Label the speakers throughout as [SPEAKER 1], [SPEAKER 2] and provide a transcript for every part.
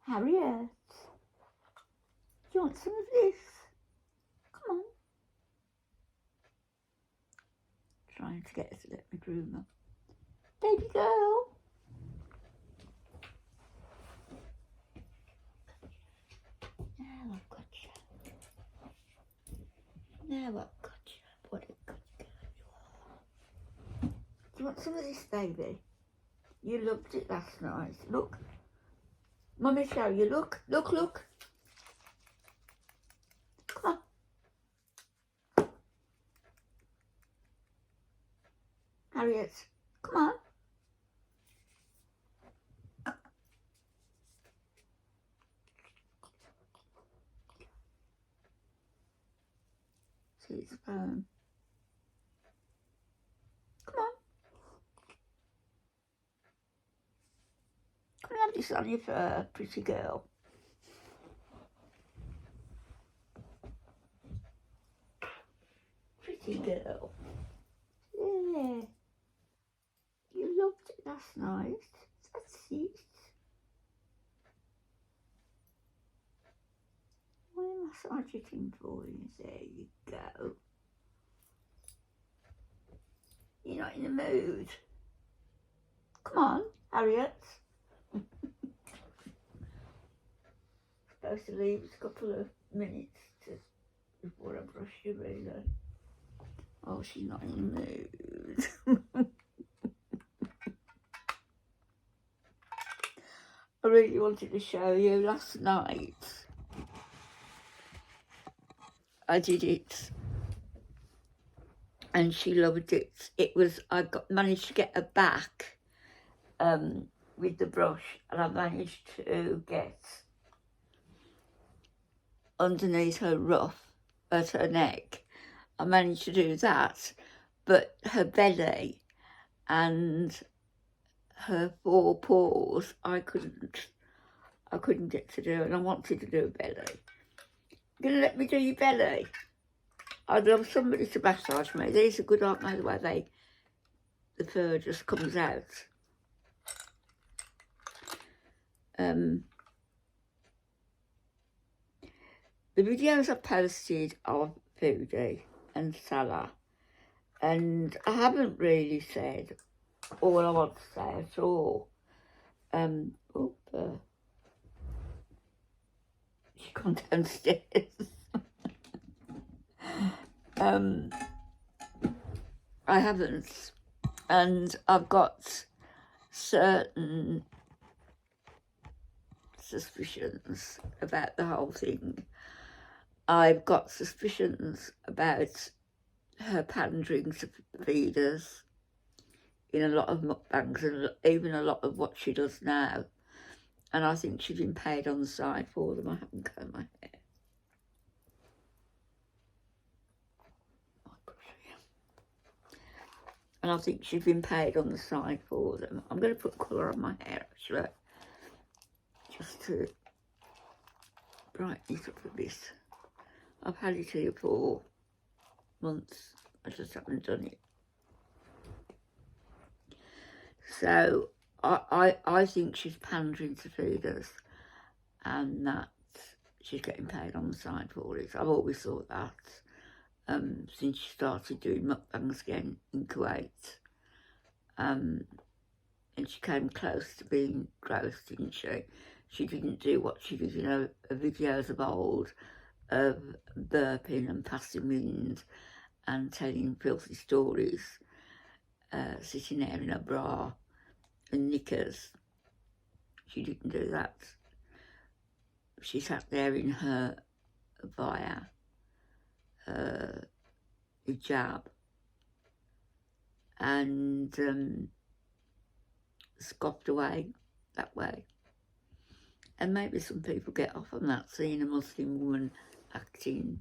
[SPEAKER 1] Harriet, do you want some of this? Come on. Trying to get her to let me groom her. Baby girl. Now I've got you. Now I've got you. What a good girl you are. Do you want some of this, baby? You loved it last night. Look. Mummy, show you. Look, look, look. Come on. Harriet, come on. See its phone. Come on. Come and have this on your fur, pretty girl. Pretty girl. Yeah. You loved it last night. That's it. Why am I massaging for you? There you go. You're not in the mood. Come on, Harriet. Supposed to leave a couple of minutes before I brush you, really. Oh, she's not in the mood. I really wanted to show you last night. I did it, and she loved it. It was, managed to get her back with the brush, and I managed to get underneath her ruff at her neck. I managed to do that, but her belly and her four paws, I couldn't get to do, and I wanted to do a belly. You're gonna let me do your belly? I'd love somebody to massage me. These are good, aren't they? The way the fur just comes out. The videos I've posted are Foodie and Salah, and I haven't really said all I want to say at all. She gone downstairs. I haven't, and I've got certain suspicions about the whole thing. I've got suspicions about her pandering to feeders in a lot of mukbangs, and even a lot of what she does now. And I think she's been paid on the side for them. I haven't combed my hair. And I think she's been paid on the side for them. I'm going to put colour on my hair, actually, just to brighten it up a bit. I've had it here for months. I just haven't done it. So I think she's pandering to feeders, and that she's getting paid on the side for it. I've always thought that since she started doing mukbangs again in Kuwait. And she came close to being gross, didn't she? She didn't do what she did in her videos of old, of burping and passing wind and telling filthy stories, sitting there in her bra and knickers. She didn't do that. She sat there in her abaya, hijab, and scoffed away that way. And maybe some people get off on that, seeing a Muslim woman acting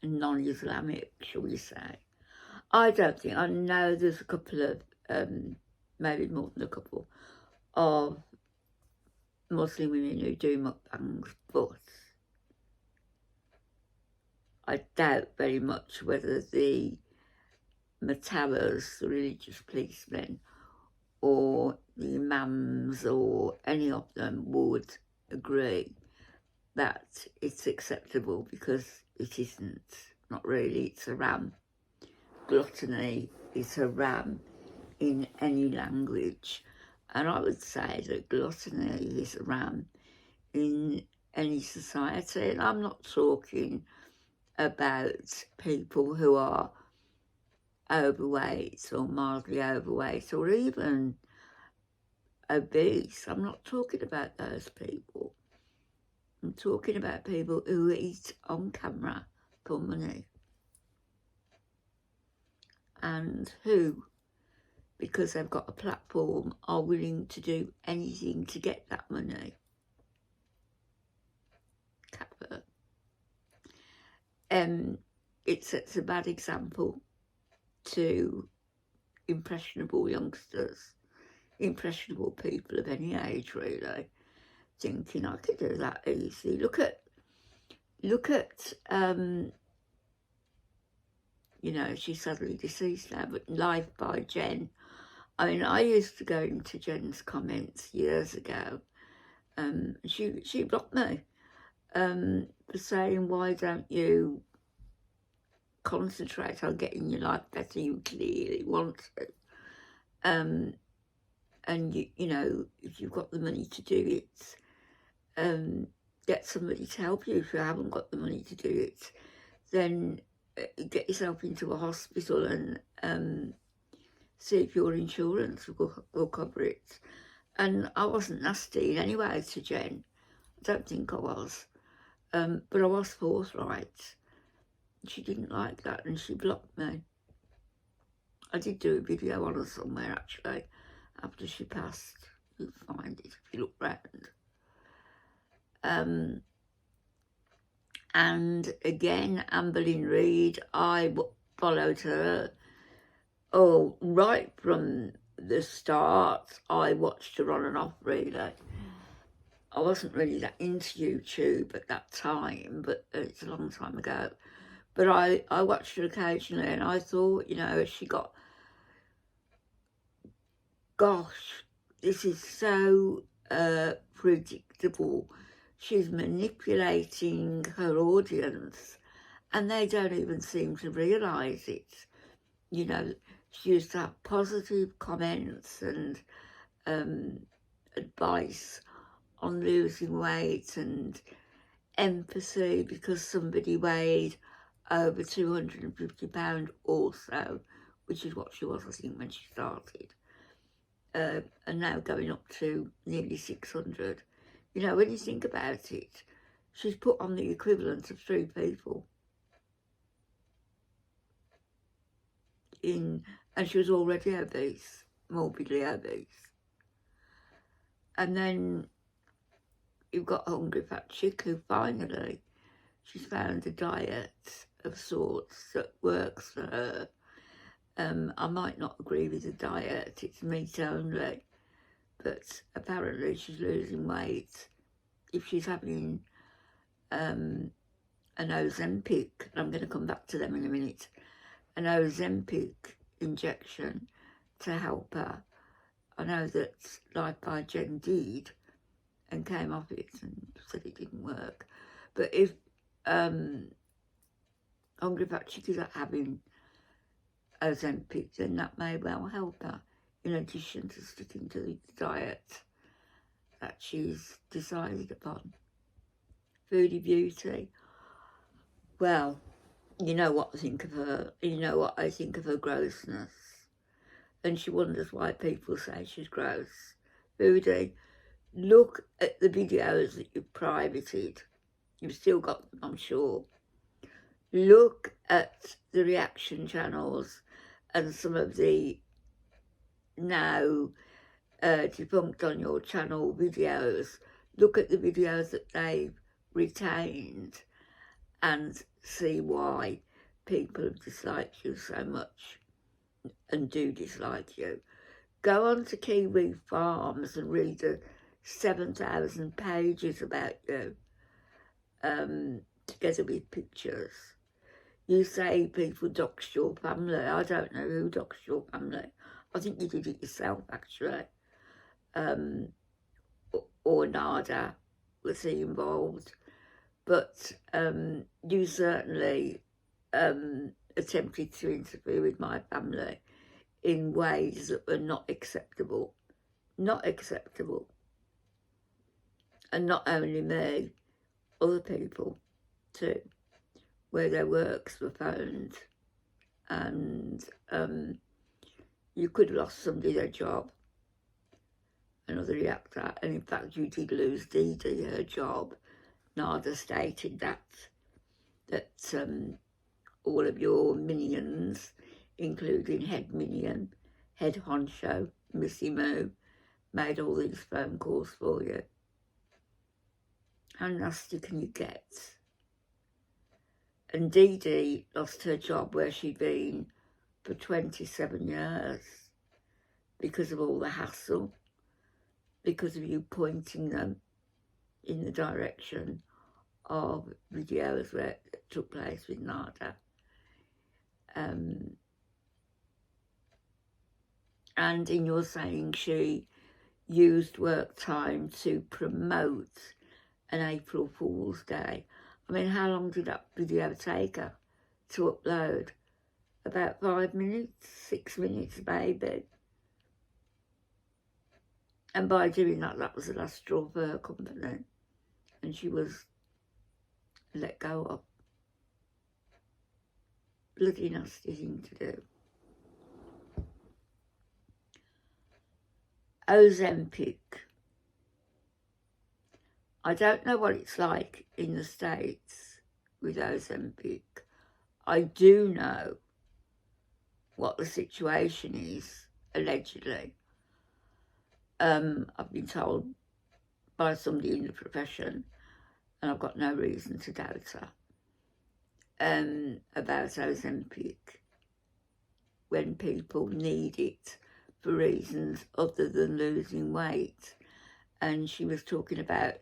[SPEAKER 1] non-Islamic, shall we say. I don't think, I know there's a couple of, maybe more than a couple, of Muslim women who do mukbangs, but I doubt very much whether the Matawas, the religious policemen, or the mams or any of them would agree that it's acceptable, because it isn't. Not really, it's a ram. Gluttony is a ram in any language. And I would say that gluttony is a ram in any society. And I'm not talking about people who are overweight or mildly overweight or even obese. I'm not talking about those people. I'm talking about people who eat on camera for money, and who, because they've got a platform, are willing to do anything to get that money. It sets a bad example to impressionable youngsters, impressionable people of any age really, thinking I could do that easy. Look at you know, she's sadly deceased now, but Life by Jen. I mean, I used to go into Jen's comments years ago. She blocked me for saying, why don't you concentrate on getting your life better? You clearly want to. And you know, if you've got the money to do it, get somebody to help you. If you haven't got the money to do it, then get yourself into a hospital and see if your insurance will cover it. And I wasn't nasty in any way to Jen. I don't think I was. But I was forthright. She didn't like that and she blocked me. I did do a video on her somewhere actually after she passed. You'll find it if you look round. And again, Amberlyn Reid, I followed her. Oh, right from the start, I watched her on and off really. I wasn't really that into YouTube at that time, but it's a long time ago. But I watched her occasionally and I thought, you know, she got, gosh, this is so predictable. She's manipulating her audience and they don't even seem to realise it. You know, she used to have positive comments and advice on losing weight and empathy because somebody weighed over 250 pounds also, which is what she was, I think, when she started, and now going up to nearly 600. You know, when you think about it, she's put on the equivalent of 3 people in, and she was already obese, morbidly obese. And then you've got Hungry Fat Chick, who finally, she's found a diet of sorts that works for her. I might not agree with the diet, it's meat only, but apparently she's losing weight. If she's having an Ozempic, and I'm going to come back to them in a minute, an Ozempic injection to help her. I know that Life by Jen did and came off it and said it didn't work. But if Hungry Fat Chick is having Ozempic, then that may well help her, in addition to sticking to the diet that she's decided upon. Foodie Beauty, well, you know what I think of her, you know what I think of her grossness. And she wonders why people say she's gross. Foodie, look at the videos that you've privated. You've still got them, I'm sure. Look at the reaction channels and some of the now debunked on your channel videos. Look at the videos that they've retained and see why people have disliked you so much and do dislike you. Go on to Kiwi Farms and read the 7,000 pages about you, together with pictures. You say people doxed your family. I don't know who doxed your family. I think you did it yourself, actually. or Nada was he involved, but you certainly attempted to interfere with my family in ways that were not acceptable. Not acceptable. And not only me, other people too, where their works were found. And you could have lost somebody their job, another reactor, and in fact you did lose Dee Dee her job. Nada stated that all of your minions, including head minion, head honcho, Missy Moo, made all these phone calls for you. How nasty can you get? And Dee Dee lost her job where she'd been for 27 years because of all the hassle, because of you pointing them in the direction of videos where it took place with Nada. And in your saying she used work time to promote an April Fool's Day. I mean, how long did that video take her to upload? About 5 minutes, 6 minutes maybe. And by doing that, that was the last straw for her company. And she was let go of. Bloody nasty thing to do. Ozempic. I don't know what it's like in the States with Ozempic. I do know what the situation is, allegedly. I've been told by somebody in the profession, and I've got no reason to doubt her, about Ozempic, when people need it for reasons other than losing weight. And she was talking about,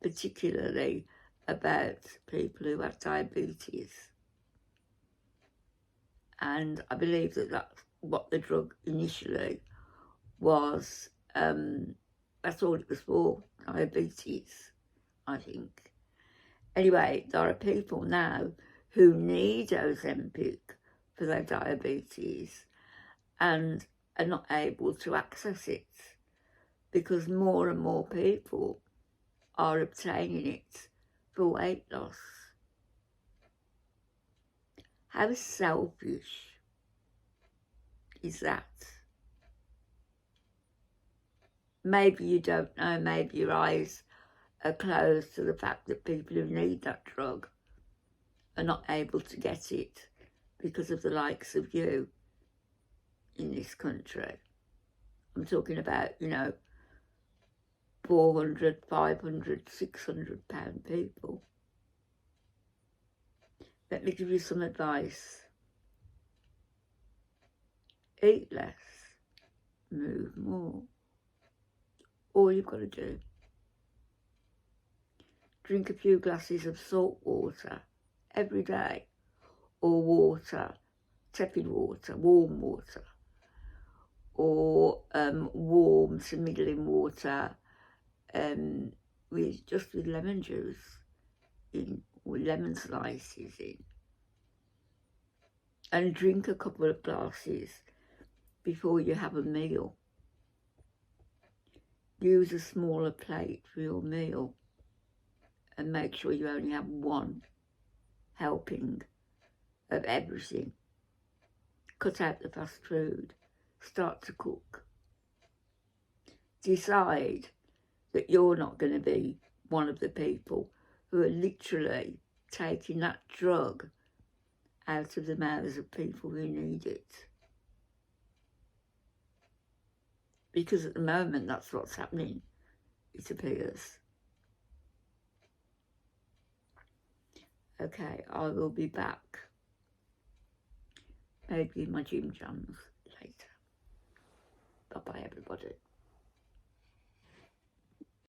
[SPEAKER 1] particularly about people who have diabetes. And I believe that that's what the drug initially was. That's all it was for, diabetes, I think. Anyway, there are people now who need Ozempic for their diabetes and are not able to access it because more and more people are obtaining it for weight loss. How selfish is that? Maybe you don't know, maybe your eyes are closed to the fact that people who need that drug are not able to get it because of the likes of you in this country. I'm talking about, 400, 500, 600 pound people. Let me give you some advice. Eat less, move more. All you've got to do. Drink a few glasses of salt water every day, or water, tepid water, warm water, or warm to middling water, with lemon juice in, or lemon slices in, and drink a couple of glasses before you have a meal. Use a smaller plate for your meal and make sure you only have one helping of everything. Cut out the fast food. Start to cook. Decide that you're not going to be one of the people who are literally taking that drug out of the mouths of people who need it. Because at the moment, that's what's happening, it appears. Okay, I will be back. Maybe in my gym jams later. Bye-bye, everybody.